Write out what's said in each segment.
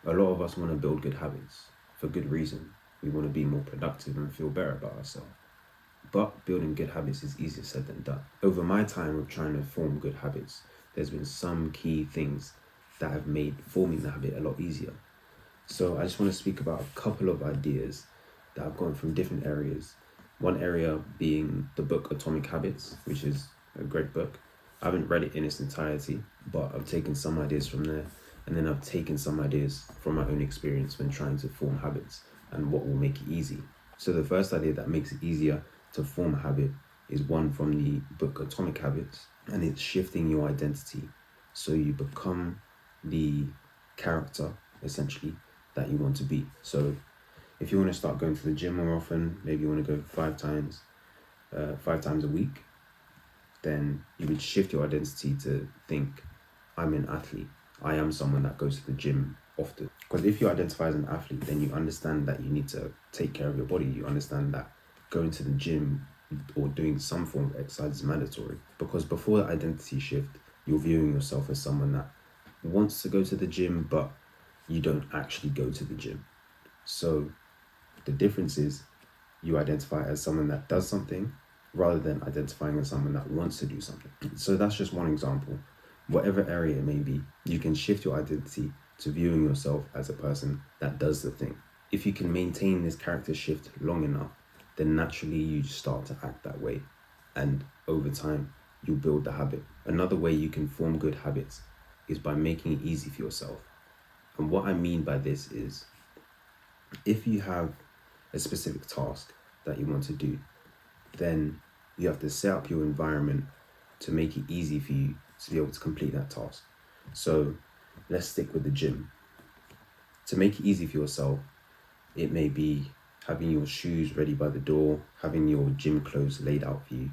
A lot of us want to build good habits for good reason. We want to be more productive and feel better about ourselves. But building good habits is easier said than done. Over my time of trying to form good habits, there's been some key things that have made forming the habit a lot easier. So I just want to speak about a couple of ideas that have gone from different areas. One area being the book Atomic Habits, which is a great book. I haven't read it in its entirety, but I've taken some ideas from there, and then I've taken some ideas from my own experience when trying to form habits and what will make it easy. So the first idea that makes it easier to form a habit is one from the book Atomic Habits, and it's shifting your identity so you become the character essentially that you want to be. So if you want to start going to the gym more often, maybe you want to go five times a week, then you would shift your identity to think, I'm an athlete. I am someone that goes to the gym often. Because if you identify as an athlete, then you understand that you need to take care of your body. You understand that going to the gym or doing some form of exercise is mandatory. Because before the identity shift, you're viewing yourself as someone that wants to go to the gym, but you don't actually go to the gym. So the difference is you identify as someone that does something rather than identifying as someone that wants to do something. So that's just one example. Whatever area it may be, you can shift your identity to viewing yourself as a person that does the thing. If you can maintain this character shift long enough, then naturally you start to act that way. And over time, you build the habit. Another way you can form good habits is by making it easy for yourself. And what I mean by this is, if you have a specific task that you want to do, then you have to set up your environment to make it easy for you to be able to complete that task. So let's stick with the gym. To make it easy for yourself, it may be having your shoes ready by the door, having your gym clothes laid out for you,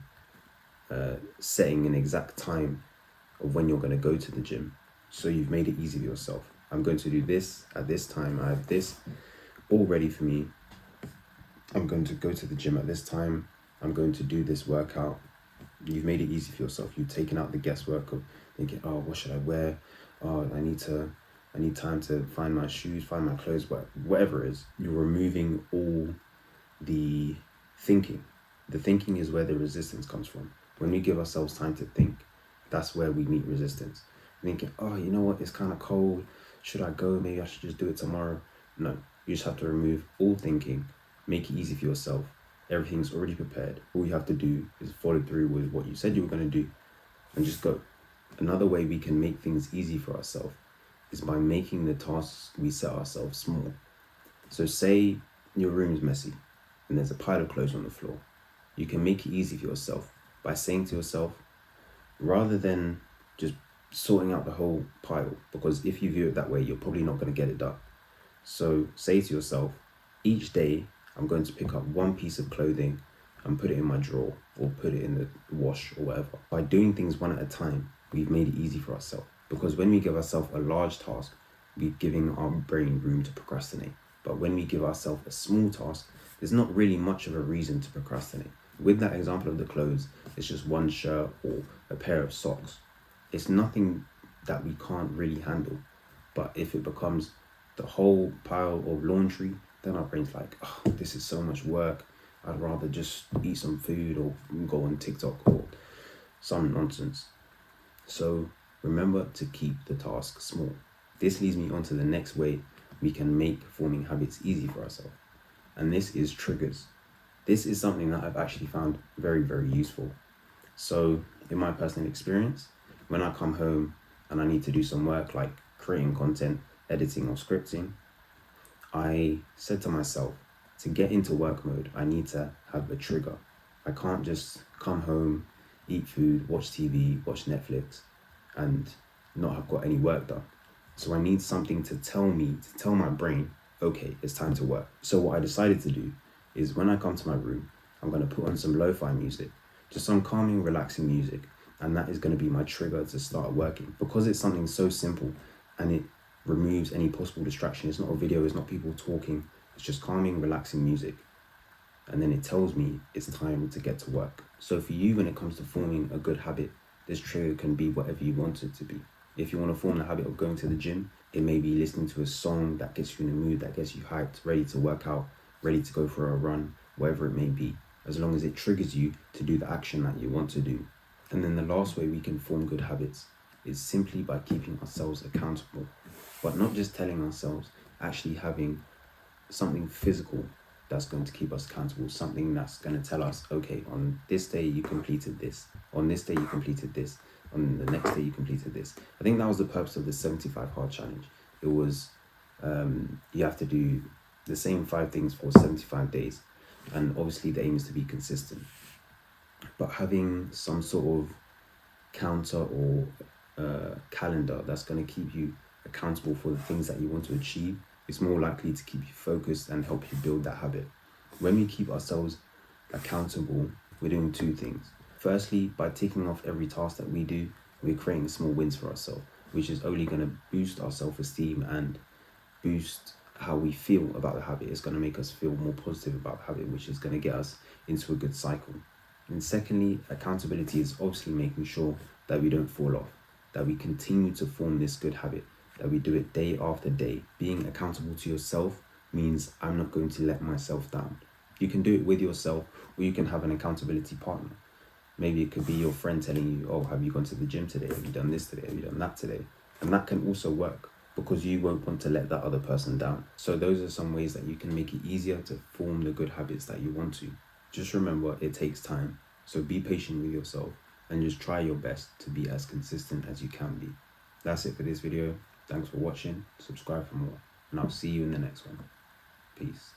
setting an exact time of when you're going to go to the gym. So you've made it easy for yourself. I'm going to do this at this time. I have this all ready for me. I'm going to go to the gym at this time. I'm going to do this workout. You've made it easy for yourself. You've taken out the guesswork of thinking, oh, what should I wear? Oh, I need time to find my shoes, find my clothes, whatever it is. You're removing all the thinking. The thinking is where the resistance comes from. When we give ourselves time to think, that's where we meet resistance. Thinking, oh, you know what? It's kind of cold. Should I go? Maybe I should just do it tomorrow. No, you just have to remove all thinking. Make it easy for yourself. Everything's already prepared. All you have to do is follow through with what you said you were going to do and just go. Another way we can make things easy for ourselves is by making the tasks we set ourselves small. So say your room's messy and there's a pile of clothes on the floor. You can make it easy for yourself by saying to yourself, rather than just sorting out the whole pile, because if you view it that way, you're probably not going to get it done. So say to yourself, each day I'm going to pick up one piece of clothing and put it in my drawer or put it in the wash or whatever. By doing things one at a time, we've made it easy for ourselves. Because when we give ourselves a large task, we're giving our brain room to procrastinate. But when we give ourselves a small task, there's not really much of a reason to procrastinate. With that example of the clothes, it's just one shirt or a pair of socks. It's nothing that we can't really handle. But if it becomes the whole pile of laundry, then our brain's like, oh, this is so much work. I'd rather just eat some food or go on TikTok or some nonsense. So remember to keep the task small. This leads me on to the next way we can make forming habits easy for ourselves. And this is triggers. This is something that I've actually found very, very useful. So in my personal experience, when I come home and I need to do some work like creating content, editing or scripting, I said to myself, to get into work mode, I need to have a trigger. I can't just come home, eat food, watch TV, watch Netflix, and not have got any work done. So I need something to tell my brain, okay, it's time to work. So what I decided to do is when I come to my room, I'm going to put on some lo-fi music, just some calming, relaxing music, and that is going to be my trigger to start working. Because it's something so simple and it removes any possible distraction. It's not a video, it's not people talking, it's just calming, relaxing music. And then it tells me it's time to get to work. So for you, when it comes to forming a good habit, this trigger can be whatever you want it to be. If you want to form the habit of going to the gym, It may be listening to a song that gets you in the mood, that gets you hyped, ready to work out, ready to go for a run, whatever it may be, as long as it triggers you to do the action that you want to do. And then the last way we can form good habits is simply by keeping ourselves accountable, but not just telling ourselves, actually having something physical that's going to keep us accountable, something that's going to tell us, okay, on this day you completed this, on this day you completed this, on the next day you completed this. I think that was the purpose of the 75 hard challenge. It was you have to do the same 5 things for 75 days, and obviously the aim is to be consistent, but having some sort of counter or calendar that's going to keep you accountable for the things that you want to achieve, it's more likely to keep you focused and help you build that habit. When we keep ourselves accountable, we're doing 2 things. Firstly, by ticking off every task that we do, we're creating small wins for ourselves, which is only going to boost our self-esteem and boost how we feel about the habit. It's going to make us feel more positive about the habit, which is going to get us into a good cycle. And secondly, accountability is obviously making sure that we don't fall off, that we continue to form this good habit, that we do it day after day. Being accountable to yourself means I'm not going to let myself down. You can do it with yourself, or you can have an accountability partner. Maybe it could be your friend telling you, oh, have you gone to the gym today? Have you done this today? Have you done that today? And that can also work, because you won't want to let that other person down. So those are some ways that you can make it easier to form the good habits that you want to. Just remember, it takes time. So be patient with yourself and just try your best to be as consistent as you can be. That's it for this video. Thanks for watching. Subscribe for more. And I'll see you in the next one. Peace.